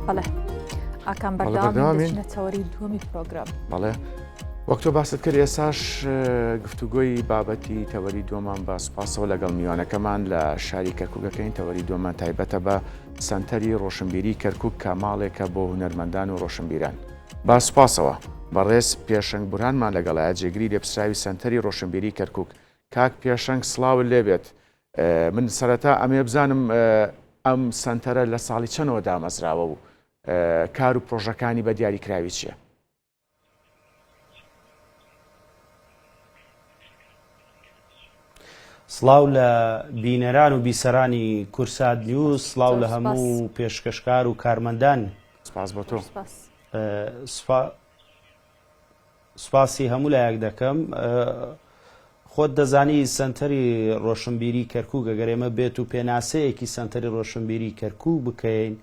بەڵێ ئاکام بەردەوام دەچنە چاوەڕێی دووەمی پرۆگرام. بەڵێ وەک تۆ باست کرد ئێساش گفتوگۆی بابەتی تەوەری دووەمان بە سوپاسەوە لەگەڵ میوانەکەمان لە شاری کەرکووکەکەین. تەوەری دووەمان تایبەتە بە سەنتەری ڕۆشنبیری کەرکووک کە ماڵێکە بۆ هونەرمەندان و ڕۆشنبیران. با سوپاسەوە بەڕێز پێشەنگ بورانمان لەگەڵایە جێگیری لێپسراوی سەنتەری ڕۆشنبیری کەرکووک. کاک پێشەنگ سڵاوت لێبێت. من سەرەتا ئەمێ بزانم ئەم سەنتەرە لە ساڵی چەندەوە دامەزراوە و کار و پرۆژەکانی بە دیاریکراوی چییە؟ سڵاو لە بینەران و بیسەرانی کورسات نیوز، سڵاو لە هەموو پێشکەشکار و کارمەندان. سپاس بۆ تۆ. سپاسی هەموو لایەک دەکەم. خۆت دەزانی سەنتەری ڕۆشنبیری کەرکووک ئەگەر ئێمە بێت و پێناسەیەکی سەنتەری ڕۆشنبیری کەرکووک بکەین،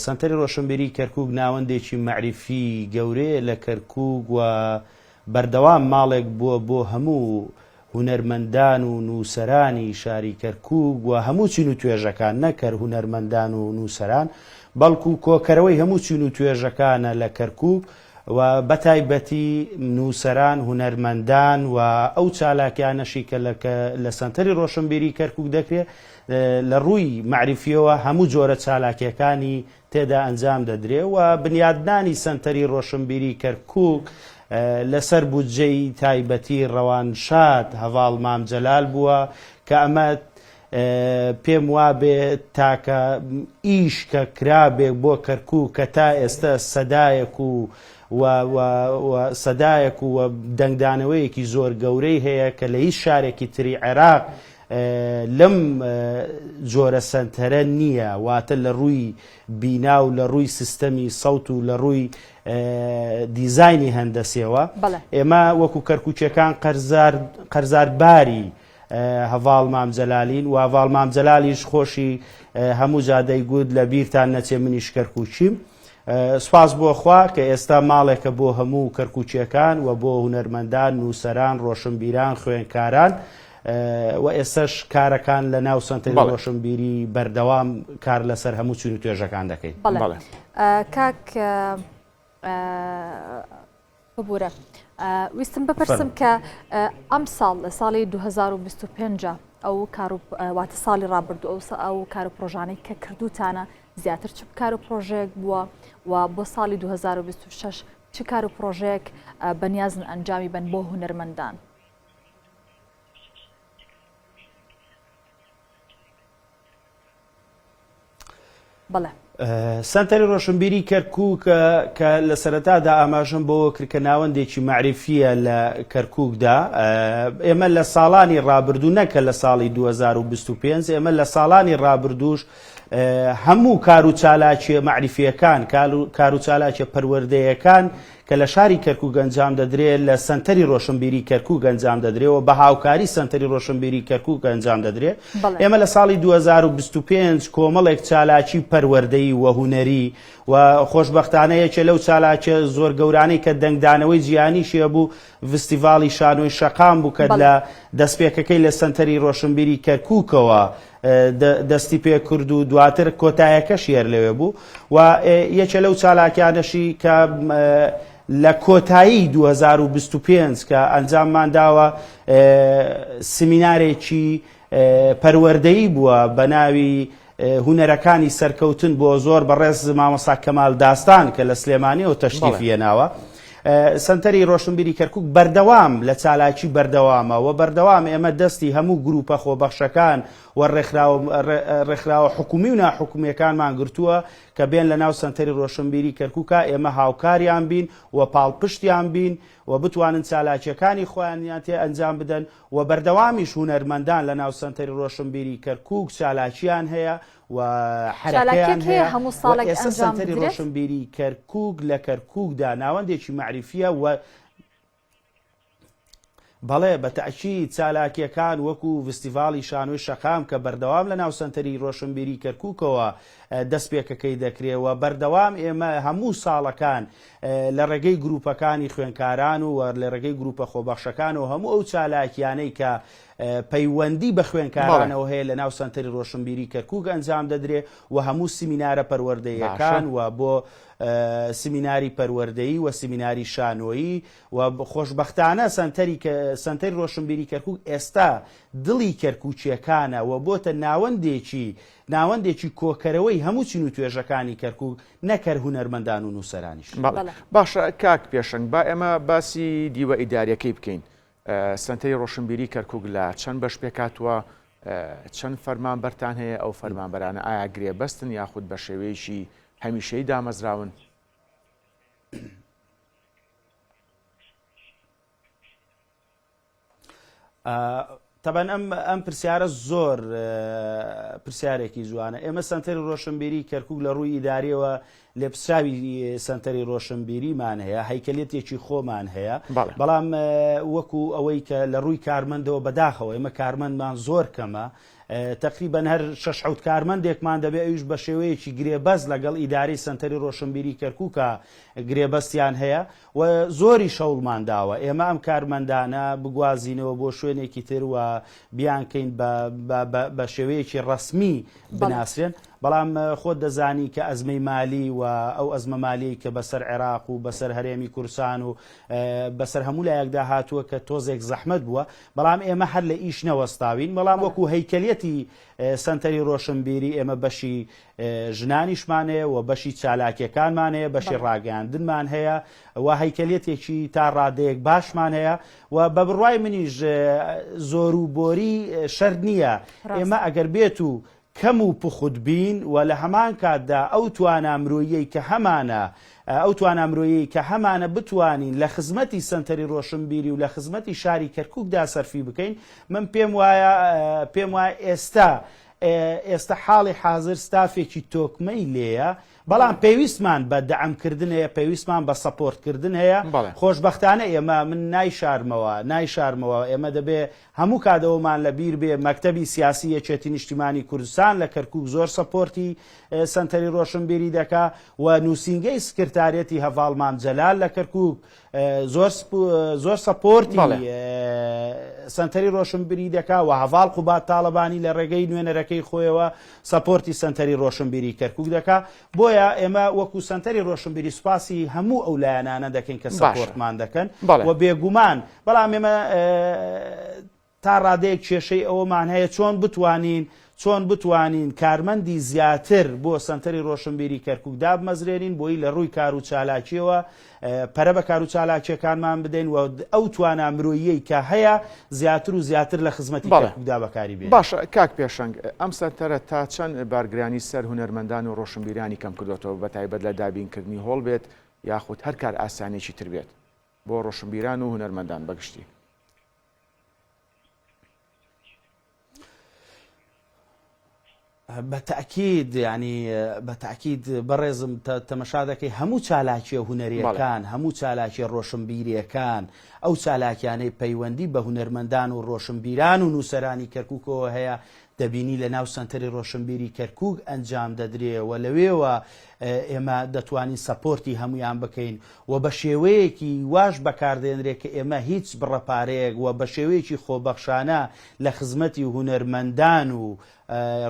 سەنتەری ڕۆشنبیری کەرکووک ناوەندێکی مەعریفی گەورەیە لە کەرکووک و بەردەوام ماڵێک بووە بۆ هەموو هونەرمەندان و نووسەرانی شاری کەرکووک و هەموو چین و توێژەکان، نەکەر هونەرمەندان و نووسەران بەڵکو کۆکەرەوەی هەموو چین و توێژەکانە لە کەرکووک و بەتایبەتی نووسەران، هونەرمەندان و ئەو چالاکیانەشی کە لە سەنتەری ڕۆشنبیری کەرکووک دەکرێت لە ڕووی معریفیەوە هەموو جۆرە چالاکیەکانی تێدا ئەنجام دەدرێت و بنیادنانی سەنتەری ڕۆشنبیری کەرکووک لەسەر بودجەی تایبەتی ڕەوانشاد هەڤاڵ مامجەلال بووە کە ئەمە پێم وابێ تاکە ئیش کە کرابێک بۆ کەرکووک کە تا ئێستا سەدایەک و دەنگدانەوەیەکی زۆر گەورەی هەیە کە لە هیچ شارێکی تری عێراق لەم جۆرە سەنتەرە نییە، واتە لە ڕووی بینا و لە ڕووی سیستەمی سەوت و لە ڕووی دیزایانی هەندەسیەوە. ئێمە وەکو کەرکووچەکان قەرزارباری هەڤاڵ مامجەلالین و هەڤاڵ مامجەلالیش خۆشی هەموو جادەی گوت لە بیرتان نەچێ منیش کەرکووچیم. سپاس بۆ خوا کە ئێستا ماڵێکە بۆ هەموو کەرکووچیەکان و بۆ هونەرمەندان، نووسەران، ڕۆشنبیران، خوێندکاران و ئێستش کارەکان لە ناو سەنتەری ڕۆشنبیری بەردەوام کار لەسەر هەموو چین و توێژەکان دەکەین. کاک ببوورە ویستم بپرسم کە ئەم ساڵ لە ساڵی 2025 ئەو واتە ساڵی ڕابردوو ئەو کار و پرۆژانەی کە کردوتانە زیاتر چ کار و پرۆژەیەک بووە و بۆ ساڵی 2026 چ کار و پرۆژەیەک بەنیازن ئەنجامی بن بۆ هونەرمەندان؟ بەڵێ سەنتەری ڕۆشنبیری کەرکووک کە لە سەرەتادا ئاماژەم بۆ کرد کە ناوەندێکی معریفیە لە کەرکووکدا. ئێمە لە ساڵانی ڕابردوو نەکە لە ساڵی 2025 ئێمە لە ساڵانی ڕابردووش هەموو کار و چالاکیە معریفیەکان، کار و چالاکیە پەروەردەیەکان کە لە شاری کەرکووک ئەنجام دەدرێت لە سەنتەری ڕۆشنبیری کەرکووک ئەنجام دەدرێتەوە بە هاوکاری سەنتەری ڕۆشنبیری کەرکووک ئەنجام دەدرێت. ئێمە لە ساڵی 2025 کۆمەڵێک چالاکی پەروەردەیی و هونەری و خۆشبەختانەیەکە لەو چالاکە زۆر گەورانەی کە دەنگدانەوەی جیهانیشیە بوو ڤستیڤاڵی شانۆی شەقام بوو کە لە دەستپێکەکەی لە سەنتەری ڕۆشنبیری کەرکووکەوە دەستی پێ کرد و دواتر کۆتایەکە شێر لەوێ بوو و یەکێ لەو چالاکیانەشی کە لە کۆتایی 2025 کە ئەنجاممان داوە سمینارێکی پەروەردەیی بووە بە ناوی هونەرەکانی سەرکەوتن بۆ زۆر بەڕێز مامۆستا کەمال داستان کە لە سلێمانیەوە تەشریفی هێناوە. سەنتەری ڕۆشنبیری کەرکووک بەردەوام لە چالاکی بەردەوامە و بەردەوام ئێمە دەستی هەموو گروپە خۆبەخشەکان و ڕێکخراوە حکومی و ناحکومیەکانمان گرتووە کە بێن لە ناو سەنتەری ڕۆشنبیری کەرکووکە ئێمە هاوکاریان بین و پاڵپشتیان بین و بتوانن چالاکیەکانی خۆیان تێ ئەنجام بدەن و بەردەوامیش هونەرمەندان لە ناو سەنتەری ڕۆشنبیری کەرکووک چالاکیان هەیە و حرەکەیان هەیە. ئێستا سەنتەری ڕۆشنبیری کەرکووک لە کەرکووکدا ناوەندێکی معریفیە و بەڵێ بە تەئکید چالاکیەکان وەکو ڤستیڤاڵی شانۆی شەقام کە بەردەوام لە ناو سەنتەری ڕۆشنبیری کەرکووکەوە دەست پێکەکەی دەکرێەوە بەردەوام ئێمە هەموو ساڵەکان لە ڕێگەی گروپەکانی خوێنکاران و لە ڕێگەی گروپە خۆبەخشەکان و هەموو ئەو چالاکیانەی کە پەیوەندی بە خوێنکارانەوە هەیە لە ناو سەنتەری ڕۆشنبیری کەرکووک ئەنجام دەدرێ و هەموو سیمینارە پەروەردەیەکان و بۆ سیمیناری پەروەردەیی و سیمیناری شانۆیی و خۆشبەختانە سەنتەری ڕۆشنبیری کەرکووک ئێستا دڵی کەرکووچیەکانە و بۆتە ناوەندێکی کۆکەرەوەی هەموو چین و توێژەکانی کەرکووک نەکەر هونەرمەندان و نووسەرانیش. باشە کاک پێشنگ با ئێمە باسی دیوە ئیداریەکەی بکەین. سەنتەری ڕۆشنبیری کەرکووک لە چەند بەش پێکاتوە چەند فەرمانبەرتان هەیە ئەو فەرمانبەرانە ئایا گرێبەستن یاخود بە شێوەیەکی هەمیشەی دامەزراون؟ تەبەن ئەم پرسیارە زۆر پرسیارێکی جوانە. ئێمە سەنتەری ڕۆشنبیری کەرکووک لە ڕووی ئیداریەوە لێپسراوی سەنتەری ڕۆشنبیریمان هەیە، هەیکەلێتێکی خۆمان هەیە، بەڵام وەکو ئەوەی کە لە ڕووی کارمەندەوە بەداخەوە ئێمە کارمەندمان زۆر کەمە، تقریبا هەر 6 کارمەندێکمان دەبێ ئەویش بە شێوەیەکی گرێبەست لەگەڵ ئیداری سەنتەری ڕۆشنبیری کەرکووکە گرێبەستیان هەیە و زۆری شەوڵمان داوە ئێمە ئەم کارمەندانە بگوازینەوە بۆ شوێنێکی تر و بیانکەین بە شێوەیەکی ڕەسمی بناسرێن. بەڵام خۆت دەزانی کە ئەزمەی مالی و ئەو ئەزمە مالی کە بەسەر عێراق و بەسەر هەرێمی کوردستان و بەسەر هەموو لایەکدا هاتووە کە تۆزێک زەحمەت بووە، بەڵام ئێمە هەر لە ئیش نەوەستاوین. بەڵام وەکو هەیکەلێتی سەنتەری ڕۆشنبیری ئێمە بەشی ژنانیشمان هەیە و بەشی چالاکیەکانمان هەیە، بەشی ڕاگەاندنمان هەیە و هەیکەلێتێکی تا ڕادەیەک باشمان هەیە و بە بڕوای منیش زۆر و بۆری شەر نییە. ئێمە ئەگەر بێت و کەم و پخود بین و لە هەمان کاتدا ئەو توانامرۆیی کە هەمانە بتوانین لە خزمەتی سەنتەری ڕۆشنبیری و لە خزمەتی شاری کەرکووکدا سەرفی بکەین، من پێم وایە ئێستا حاڵی حاضر ستافێکی تۆکمەی لێیە، بەڵام پێویستمان بە دەعمکردن هەیە، پێویستمان بە سەپۆرتکردن هەیە. خۆشبەختانە ئێمە من نایشارمەوە ئێمە دەبێ هەموو کادەوەمان لە بیر بێ مەکتەبی سیاسی یەکێتی نیشتیمانی کوردستان لە کەرکووک زۆر سەپۆرتی سەنتەری ڕۆشنبیری دەکا و نووسینگەی سکرتارێتی هەڤاڵمان جەلال لە کەرکووک زۆر سەپۆرتی سەنتەری ڕۆشنبیری دەکا و هەڤاڵ قوبات تاڵەبانی لە ڕێگەی نوێنەرەکەی خۆیەوە سەپۆرتی سەنتەری ڕۆشنبیری کەرکووک دەکا. بۆیە ئێمە وەکو سەنتەری ڕۆشنبیری سوپاسی هەموو ئەو لایەنانە دەکەین کە سەپۆرتمان دەکەن و بێگومان، بەڵام ئێمە تا ڕادەیەک کێشەی ئەوەمان هەیە چۆن بتوانین کارمەندی زیاتر بۆ سەنتەری ڕۆشنبیری کەرکووک دابمەزرێنین بۆی لە ڕووی کار و چالاکیەوە پەرە بە کار و چالاکیەکانمان بدەین و ئەو توانامرۆیی کە هەیە زیاتر و زیاتر لە خزمەتی کەرکووکدا بەکاری بێت. باشە کاک پێشنگ، ئەم سەنتەرە تا چەند بارگرانی سەر هونەرمەندان و ڕۆشنبیرانی کەم کردوێتەوە بەتایبەت لە دابینکردنی هۆڵ بێت یاخود هەر کار ئاسانێکی تر بێت بۆ ڕۆشنبیران و هونەرمەندان بەگشتی؟ بەتەکید بەڕێزم تەمەشا دەکەی هەموو چالاکیە هونەریەکان، هەموو چالاکیە ڕۆشنبیریەکان، ئەو چالاکیانەی پەیوەندی بە هونەرمەندان و ڕۆشنبیران و نووسەرانی کەرکووکەوە هەیە دەبینی لە ناو سەنتەری ڕۆشنبیری کەرکووک ئەنجام دەدرێەوە. لەوێوە ئێمە دەتوانین سەپۆرتی هەمویان بکەین و بە شێوەیەکی واش بەکاردێنرێت کە ئێمە هیچ بڕەپارەیەک و بە شێوەیەکی خۆبەخشانە لە خزمەتی هونەرمەندان و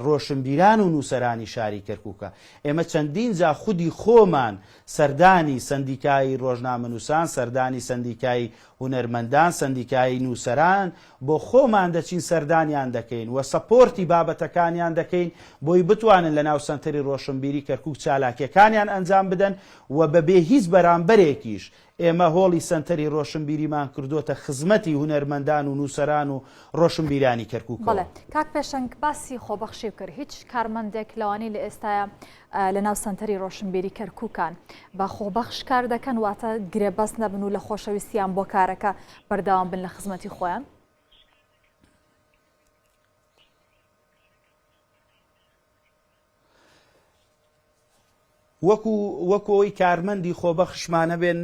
ڕۆشنبیران و نووسەرانی شاری کەرکووکە. ئێمە چەندین جا خودی خۆمان سەردانی سندیکای ڕۆژنامەنووسان، سەردانی سندیکای هونەرمەندان، سندیکای نووسەران بۆ خۆمان دەچین سەردانیان دەکەین و سەپۆرتی بابەتەکانیان دەکەین بۆی بتوانن لە ناو سەنتەری ڕۆشنبیری کەرکووک چالاکیەکانیان ئەنجام بدەن و بەبێ هیچ بەرامبەرێکیش ئێمە هۆڵی سەنتەری ڕۆشنبیریمان کردوتە خزمەتی هونەرمەندان و نووسەران و ڕۆشنبیرانی کەرکووک. بەڵێ کاک پێشنگ باسی خۆبەخشی کرد، هیچ کارمەندێک لەوانەی لە ئێستاە لە ناو سەنتەری ڕۆشنبیری کەرکووکان بە خۆبەخش کار دەکەن واتە گرێبەست نەبن و لە خۆشەویستیان بۆ کارەکە بەردەوام بن لە خزمەتی خۆیان؟ وەکۆی کارمەندی خۆبەخشمانە بێن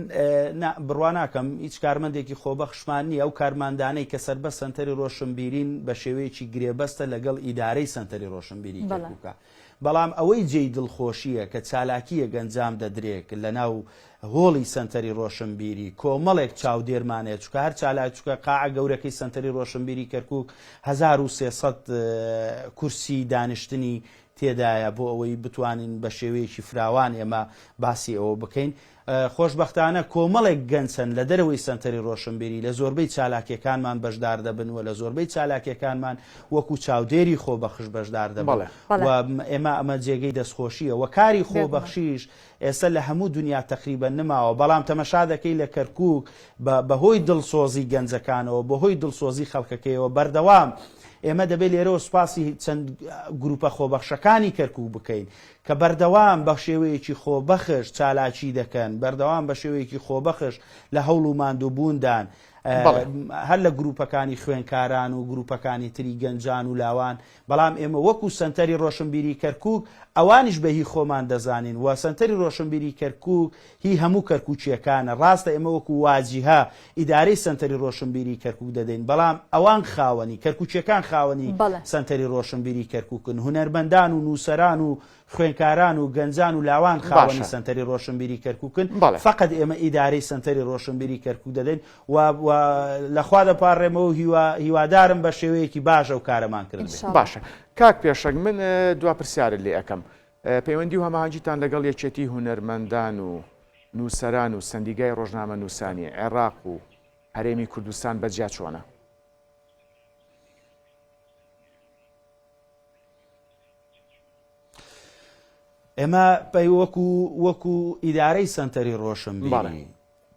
بڕوا ناکەم، هیچ کارمەندێکی خۆبەخشمان نیە. ئەو کارماندانەی کە سەربەست سەنتەری ڕۆشنبیرین بە شێوەیەکی گرێبەستە لەگەڵ ئیدارەی سەنتەری ڕۆشنبیری کەرکووکە. بەڵام ئەوەی جێی دڵخۆشیە کە چالاکیە گەنجام دەدرێت لە ناو هۆڵی سنتەری ڕۆشنبیری کۆمەڵێک چاودێرمانێت چکە هەر چالاک چکە قاع گەورەکەی سنتەری ڕۆشنبیری کەرکووک 1300 کورسی دانیشتنی تێدایە بۆ ئەوەی بتوانین بە شێوەیەکی فراوان ئێمە باسی ئەوە بکەین. خۆشبەختانە کۆمەڵێک گەنجن لە دەرەوەی سنتەری ڕۆشنبیری لە زۆربەی چالاکیەکانمان بەشدار دەبن و لە زۆربەی چالاکیەکانمان وەکو چاودێری خۆبەخش بەشدار دەبن و ئێمە ئەمە جێگەی دەستخۆشیە و کاری خۆبەخشیش ئێستا لە هەموو دنیا تقریبا نماوە بەڵام تەمەشا دەکەی لە کەرکووک بەهۆی دڵسۆزی گەنجەکانەوە بەهۆی دڵسۆزی خەڵکەکەیەوە بەردەوام ئێمە دەبێت لێرەوە سوپاسی چەند گروپە خۆبەخشەکانی کەرکووک بکەین کە بەردەوام بە شێوەیەکی خۆبەخش چالاکی دەکەن بەردەوام بە شێوەیەکی خۆبەخش لە هەوڵ و ماندووبووندان هەر لە گروپەکانی خوێنکاران و گروپەکانی تری گەنجان و لاوان بەڵام ئێمە وەکو سنتەری ڕۆشنبیری کەرکووک ئەوانیش بە هی خۆمان دەزانین و سنتەری ڕۆشنبیری کەرکووک هی هەموو کەرکووچیەکانە ڕاستە ئێمە وەکو واجیها ئیدارەی سنتەری ڕۆشنبیری کەرکووک دەدەین بەڵام ئەوان خاوەنی کەرکووچیەکان خاوەنی سنتەری ڕۆشنبیری کەرکووکن هونەرمەندان و نووسەران و خوێنکاران و گەنجان و لاوان خاوەنی سنتەری ڕۆشنبیری کەرکووکن فقط ئێمە ئیدارەی سنتەری ڕۆشنبیری کەرکووک دەدەین و لەخوا دەپارڕێمەوە هیوادارم بە شێوەیەکی باشە و کارەمان کرد باشە. کاک پێشەنگ من دوا پرسیارت لێ ئەەکەم پەیوەندی و هەماهەنگیتان لەگەڵ یەکێتی هونەرمەندان و نووسەران و سندیگای ڕۆژنامە نووسانی عێراق و هەرێمی کوردستان بەجیا چۆنە؟ ئێمە وەکو ئیدارەی سنتەری ڕۆشنبیری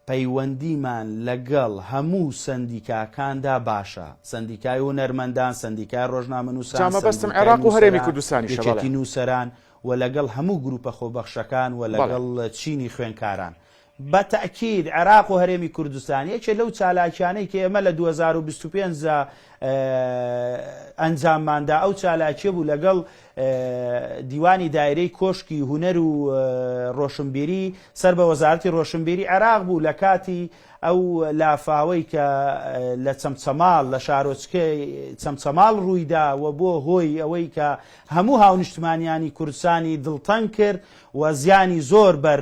پەیوەندیمان لەگەڵ هەموو سندیکاکاندا باشە سندیکای هونەرمەندان سندیکای ڕۆژنامە نووسان بەستم عێراق و هەرێمی کوردستانی یەکێتی نووسەران و لەگەڵ هەموو گروپە خۆبەخشەکان و لەگەڵ چینی خوێنکاران بە تەکید عێراق و هەرێمی کوردستان یەکێ لەو چالاکیانەی کە ئێمە لە 2025 ئەنجامماندا ئەو چالاکیە بوو لەگەڵ دیوانی دایرەی کۆشکی هونەر و ڕۆشنبیری سەر بە وەزارەتی ڕۆشنبیری عێراق بوو لە کاتی ئەو لافاوەی کە لە چەمچەماڵ لە شارۆچکەی چەمچەماڵ ڕوویدا و بۆ هۆی ئەوەی کە هەموو هاونیشتمانیانی کوردستانی دڵتەنگ کرد و زیانی زۆر بەر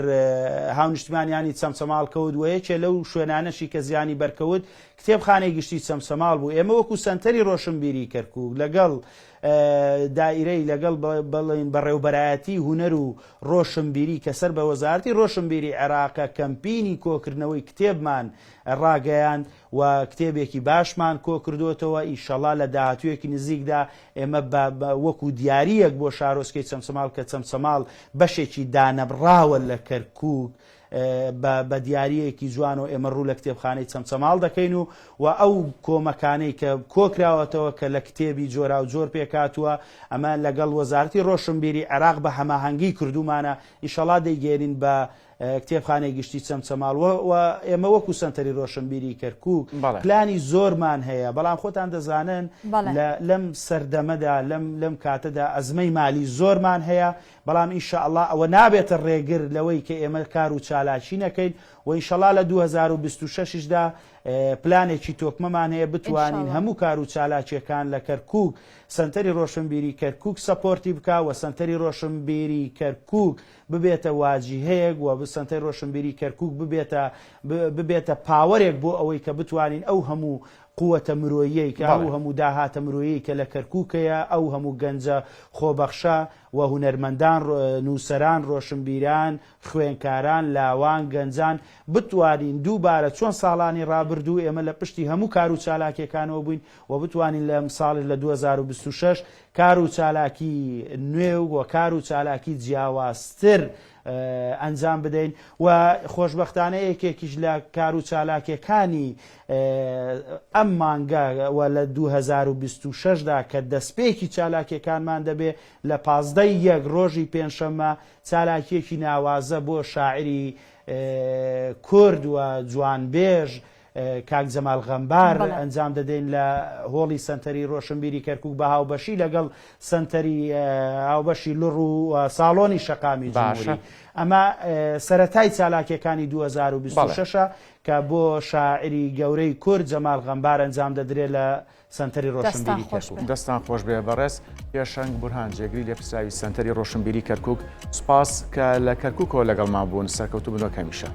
هاونیشتمانیانی چەمچەماڵ کەوت و یەکێ لەو شوێنانەشی کە زیانی بەرکەوت کتێبخانەی گشتی چەمچەماڵ بوو. ئێمە وەکو سنتەری ڕۆشنبیری کەرکووک لەگەڵ دائیرەی لەگەڵ بڵین بەڕێوبەرایەتی هونەر و ڕۆشنبیری کە سەر بە وەزارەتی ڕۆشنبیری عێراقە کەمپینی کۆکردنەوەی کتێبمان ڕاگەیاند و کتێبێکی باشمان کۆ کردوتەوە ئیشەڵا لە داهاتوویەکی نزیکدا ئێمە وەکو دیاریەک بۆ شارۆچکەی چەمچەماڵ کە چەمچەماڵ بەشێکی دانەبڕاوە لە کەرکووک بە دیارەیەکی جوان و ئێمە ڕوو لە کتێبخانەی چەمچەماڵ دەکەین و ئەو کۆمەکانەی کە کۆکراوەتەوە کە لە کتێبی جۆرا و جۆر پێکاتووە ئەمە لەگەڵ وەزارەتی ڕۆشنبیری عێراق بە هەماهەنگی کردومانە ئیشەڵا دەیگێرین بە کتێبخانەی گشتی چەمچەماڵ و ئێمە وەکو سنتەری ڕۆشنبیری کەرکووک پلانی زۆرمان هەیە بەڵام خۆتان دەزانن لەم سەردەمەدا لەم کاتەدا ئەزمەی مالی زۆرمان هەیە بەڵام ئینشاءڵڵا ئەوە نابێتە ڕێگر لەوەی کە ئێمە کار و چالاکی نەکەین و ئینشاءڵڵا لە 2026دا پلانێکی تۆکمەمان هەیە بتوانین هەموو کار و چالاکیەکان لە کەرکووک سنتەری ڕۆشنبیری کەرکووک سەپۆرتی بکە و سنتەری ڕۆشنبیری کەرکووک ببێتە واجیهەیەک و سنتەری ڕۆشنبیری کەرکووک ببێتە پاوەرێک بۆ ئەوەی کە بتوانین ئەو هەموو قووەتە مرۆیی کە ئەو هەموو داهاتە مرۆیی کە لە کەرکووکەیە ئەو هەموو گەنجە خۆبەخشە و هونەرمەندان نووسەران ڕۆشنبیران خوێنکاران لاوان گەنجان بتوانین دووبارە چۆن ساڵانی ڕابردوو ئێمە لە پشتی هەموو کار و چالاکیەکانەوە بووین و بتوانین لە ساڵی لە 2026 کار و چالاکی نوێ و کار و چالاکی جیاوازتر ئەنجام بدەین و خۆشبەختانە یەکێکیش لە کار و چالاکیەکانی ئەم مانگە و لە 2026دا کە دەستپێکی چالاکیەکانمان دەبێ لە 15 ڕۆژی پێنجشەممە چالاکیەکی ناوازە بۆ شاعری کورد و جوانبێژ کاک جەمال غەمبار بەڵێ. ئەنجام دەدەین لە هۆڵی سنتەری ڕۆشنبیری کەرکووک بە هاوبەشی لەگەڵ سنتەری هاوبەشی لوڕ و ساڵۆنی شەقامی جمهوری. ئەمە سەرەتای چالاکیەکانی 2026 کە بۆ شاعری گەورەی کورد جەمال غەمبار ئەنجام دەدرێت لە سنتەری ڕۆشنبیری کەرکووک. دەستان خۆش بێ بەڕێز پێشەنگ بورهان جێگری لێ پرساوی سنتەری ڕۆشنبیری کەرکووک سوپاس کە لە کەرکووکەوە لەگەڵمان بوون سەرکەوتو بنەوە کەمیشە.